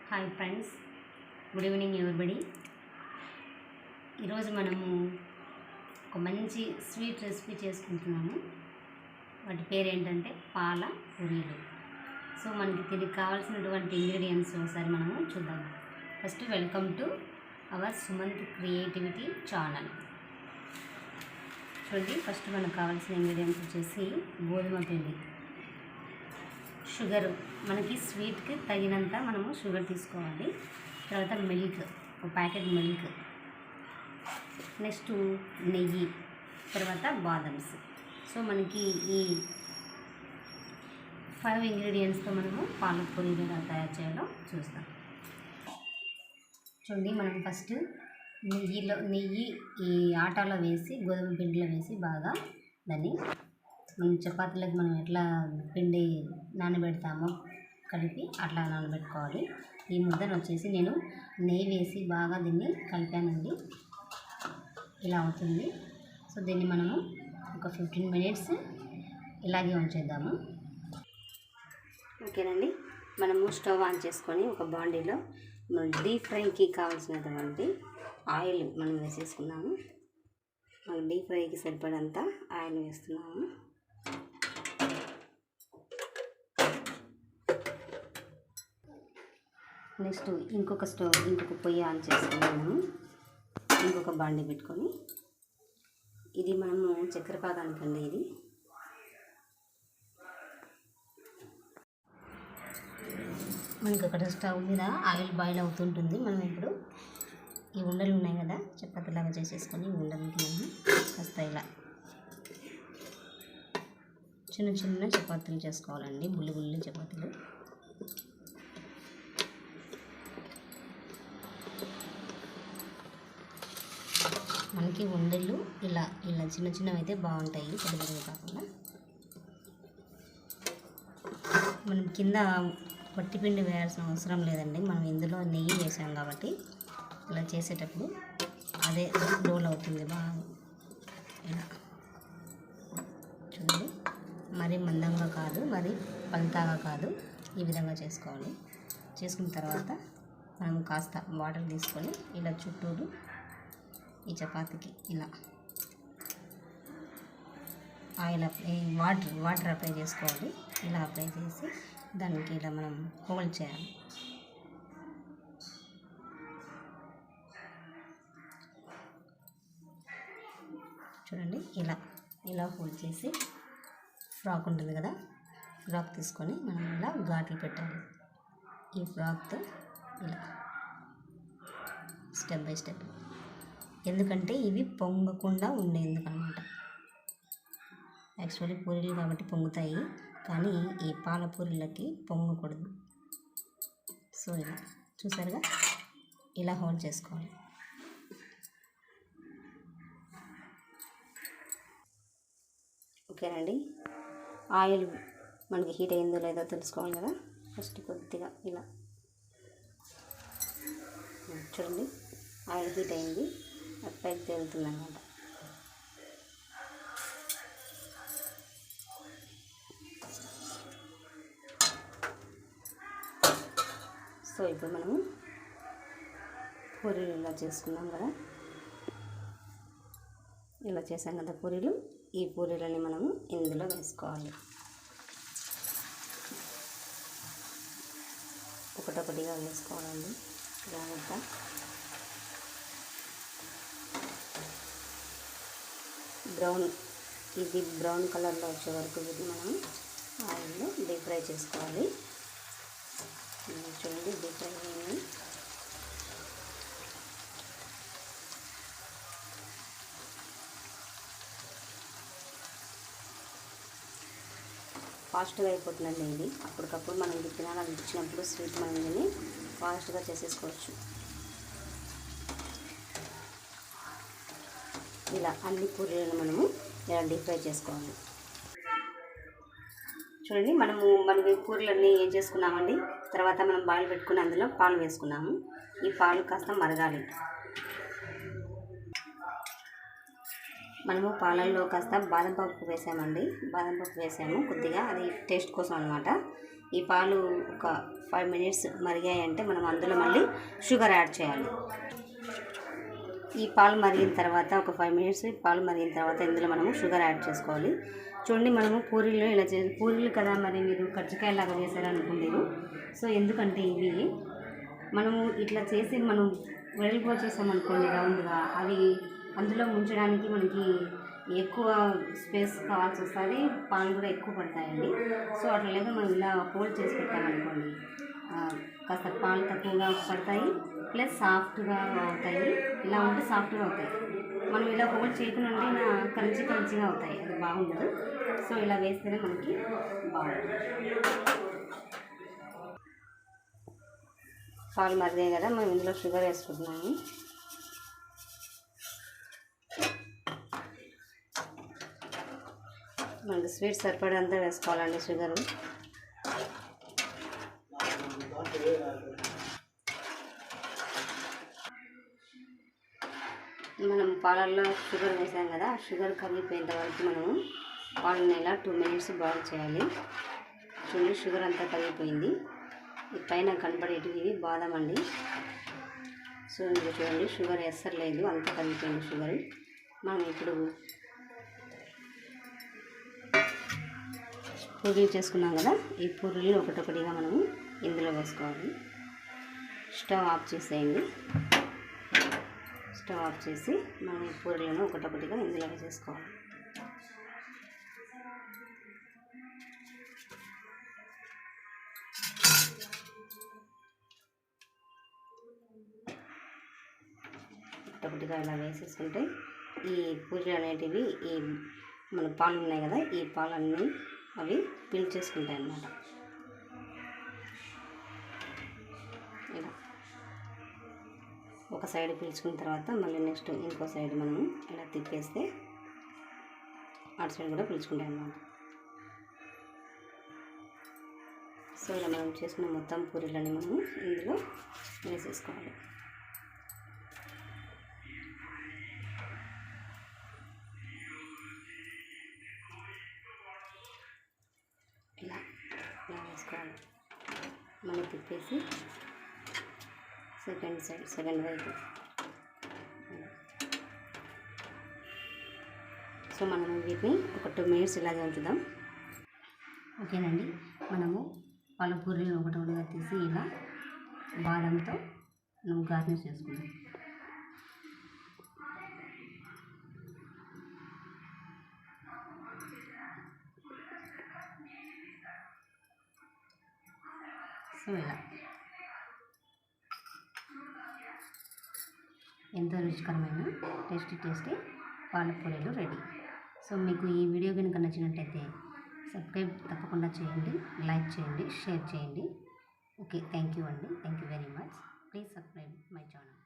Hi friends, good evening everybody. ఈరోజు మనము ఒక మంచి స్వీట్ రెసిపీ చేసుకుంటున్నాము. వాటి పేరు ఏంటంటే పాల పూరీలు. సో మనకి దీనికి కావాల్సినటువంటి ఇంగ్రీడియంట్స్ ఒకసారి మనము చూద్దాం. First welcome to our Sumanth creativity channel. చూడండి, ఫస్ట్ మనకు కావాల్సిన ఇంగ్రీడియంట్స్ వచ్చేసి గోధుమ పిండి, షుగరు, మనకి స్వీట్కి తగినంత మనము షుగర్ తీసుకోవాలి. తర్వాత మిల్క్, ఒక ప్యాకెట్ మిల్క్, నెక్స్ట్ నెయ్యి, తర్వాత బాదమ్స్. సో మనకి ఈ 5 ఇంగ్రీడియంట్స్తో మనము పాలక్ పూరీలు ఎలా తయారు చేయాలో చూస్తాం. చూడండి, మనం ఫస్ట్ నెయ్యి ఈ ఆటాలో వేసి, గోధుమ పిండిలో వేసి బాగా దాన్ని మనం చపాతీలకు మనం ఎట్లా పిండి నానబెడతామో కలిపి అట్లా నానబెట్టుకోవాలి. ఈ ముద్దను వచ్చేసి నేను నెయ్యి వేసి బాగా దీన్ని కలిపానండి. ఇలా అవుతుంది. సో దీన్ని మనము ఒక 15 మినిట్స్ ఇలాగే ఉంచేద్దాము. ఓకేనండి, మనము స్టవ్ ఆన్ చేసుకొని ఒక బాండీలో మనం డీప్ ఫ్రైకి కావాల్సినటువంటి ఆయిల్ మనం వేసేసుకున్నాము. మనం డీప్ ఫ్రైకి సరిపడంత ఆయిల్ వేస్తున్నాము. నెక్స్ట్ ఇంకొక పొయ్యి ఆన్ చేసుకొని మనము ఇంకొక బాండి పెట్టుకొని, ఇది మనము చక్కెర పాకానికండి. ఇది మనకి అక్కడ స్టవ్ మీద ఆయిల్ బాయిల్ అవుతుంటుంది. మనం ఇప్పుడు ఈ ఉండలు ఉన్నాయి కదా, చపాతీలాగా చేసేసుకొని ఉండలకి మనం కాస్త ఇలా చిన్న చిన్న చపాతీలు చేసుకోవాలండి, బుల్లి చపాతీలు. మనకి ఉండలు ఇలా చిన్న చిన్నవి అయితే బాగుంటాయి, పెద్ద పెద్దవి కాకుండా. మనం కింద పట్టిపిండి వేయాల్సిన అవసరం లేదండి, మనం ఇందులో నెయ్యి వేసాం కాబట్టి ఇలా చేసేటప్పుడు అదే రోల్ అవుతుంది బాగా. ఇలా చూడండి, మరీ మందంగా కాదు, మరీ పల్తాగా కాదు, ఈ విధంగా చేసుకోవాలి. చేసుకున్న తర్వాత మనం కాస్త వాటర్ తీసుకొని ఇలా చుట్టూరు ఈ చపాతీకి ఇలా ఆయిల్ వాటర్ అప్లై చేసుకోవాలి. ఇలా అప్లై చేసి దానికి ఇలా మనం హోల్డ్ చేయాలి. చూడండి, ఇలా హోల్డ్ చేసి ఫ్రాక్ ఉంటుంది కదా, ఫ్రాక్ తీసుకొని మనం ఇలా ఘాట్లు పెట్టాలి. ఈ ఫ్రాక్తో ఇలా స్టెప్ బై స్టెప్, ఎందుకంటే ఇవి పొంగకుండా ఉండేందుకనమాట. యాక్చువల్లీ పూరీలు కాబట్టి పొంగుతాయి, కానీ ఈ పాల పూరీలకి పొంగకూడదు. సో ఇలా చూసారుగా, ఇలా హోల్డ్ చేసుకోవాలి. ఓకేనండి, ఆయిల్ మనకి హీట్ అయిందో లేదో తెలుసుకోవాలి కదా. ఫస్ట్ కొద్దిగా ఇలా చూడండి, ఆయిల్ హీట్ అయింది, పైకి తేలుతుంది అన్నమాట. సో ఇప్పుడు మనము పూరీలు ఇలా చేసుకున్నాం కదా, ఇలా చేసాం కదా పూరీలు. ఈ పూరీలని మనము ఇందులో వేసుకోవాలి. ఒకటొకటిగా వేసుకోవాలండి జాగ్రత్త. ఇది బ్రౌన్ కలర్లో వచ్చే వరకు ఇది మనం ఆయిల్లో డీప్ ఫ్రై చేసుకోవాలి. చూడండి, డీప్ ఫ్రై అయింది. ఫాస్ట్గా అయిపోతుందండి ఇది. అప్పటికప్పుడు మనం ఇది తినాలనిపించినప్పుడు స్వీట్ మనం దీన్ని ఫాస్ట్గా చేసేసుకోవచ్చు. ఇలా అన్ని పూరీలను మనము ఇలా డీప్ ఫ్రై చేసుకోవాలి. చూడండి, మనకి పూరీలన్నీ ఏం చేసుకున్నామండి. తర్వాత మనం బాయిల్ పెట్టుకుని అందులో పాలు వేసుకున్నాము. ఈ పాలు కాస్త మరగాలి. మనము పాలల్లో కాస్త బాదం పప్పు వేసామండి, బాదం పప్పు వేసాము కొద్దిగా, అది టేస్ట్ కోసం అనమాట. ఈ పాలు ఒక 5 మినిట్స్ మరిగాయంటే మనం అందులో మళ్ళీ షుగర్ యాడ్ చేయాలి. ఈ పాలు మరిగిన తర్వాత ఒక 5 మినిట్స్ పాలు మరిగిన తర్వాత ఇందులో మనము షుగర్ యాడ్ చేసుకోవాలి. చూడండి, మనము పూరీలు ఇలా పూరీలు కదా, మరి మీరు కజ్జికాయలాగా చేశారనుకుంటారు. సో ఎందుకంటే ఇవి మనము ఇట్లా చేసి మనం వెడల్పుగా చేసామనుకోండి రౌండ్గా, అవి అందులో ముంచడానికి మనకి ఎక్కువ స్పేస్ కావాల్సి వస్తుంది, పాలు కూడా ఎక్కువ పడతాయండి. సో అట్లా లేదా మనం ఇలా హోల్డ్ చేసి పెట్టామనుకోండి, కాస్త పాలు తక్కువగా పడతాయి, ప్లస్ సాఫ్ట్గా అవుతాయి. ఇలా ఉంటే సాఫ్ట్గా అవుతాయి. మనం ఇలా హోల్డ్ చేయకుండా ఉంటే క్రంచిగా అవుతాయి, అది బాగుండదు. సో ఇలా వేస్తేనే మనకి బాగుంటుంది. పాలు మరిగాయి కదా, మనం ఇందులో షుగర్ వేసుకుంటున్నాము. మనకి స్వీట్ సరిపడంతా వేసుకోవాలండి షుగరు. మనం పాలల్లో షుగర్ వేసాం కదా, షుగర్ కరిగిపోయేంత వరకు మనము పాలను ఇలా 2 మినిట్స్ బాయిల్ చేయాలి. చూడండి, షుగర్ అంతా కరిగిపోయింది. ఈ పైన కనపడేటివి ఇవి బాదం అండి. సో ఇది చూడండి, షుగర్ ఎసరలేదు, అంతా కరిగిపోయింది షుగర్. మనం ఇప్పుడు పూరీలు చేసుకున్నాం కదా, ఈ పూరీలు ఒకటొకటిగా మనము ఇందులో వేసుకోవాలి. స్టవ్ ఆఫ్ చేసేయండి. స్టవ్ ఆఫ్ చేసి మనం ఈ పూరీలను ఒకటొకటిగా ఇందులో వేసేసుకోవాలి. ఒకటొకటిగా ఇలా వేసేసుకుంటే ఈ పూరీలు అనేటివి ఈ మన పాలు ఉన్నాయి కదా, ఈ పాలన్నీ అవి పీల్చేసుకుంటాయి అన్నమాట. ఇలా ఒక సైడ్ పీల్చుకున్న తర్వాత మళ్ళీ నెక్స్ట్ ఇంకో సైడ్ మనము ఇలా తిప్పేస్తే అటు సైడ్ కూడా పీల్చుకుంటాయి అన్నమాట. సో ఇలా మనం చేసుకున్న మొత్తం పూరీలని మనము ఇందులో వేసేసుకోవాలి. ఇలా వేసుకోవాలి. మళ్ళీ తిప్పేసి సెకండ్ వైపు. సో మనం వీటిని ఒక 2 మినిట్స్ ఇలాగే ఉంచుదాం. ఓకేనండి, మనము పాల పూరీలు ఒకటిగా తీసి ఇలా బాదంతో మనం గార్నిష్ చేసుకుందాం. సో ఇలా ఎంతో రుచికరమైన టేస్టీ పాల పూరీలు రెడీ. సో మీకు ఈ వీడియో కనుక నచ్చినట్టయితే సబ్స్క్రైబ్ తప్పకుండా చేయండి, లైక్ చేయండి, షేర్ చేయండి. ఓకే, థ్యాంక్ యూ అండి. Thank you very much. Please subscribe my channel.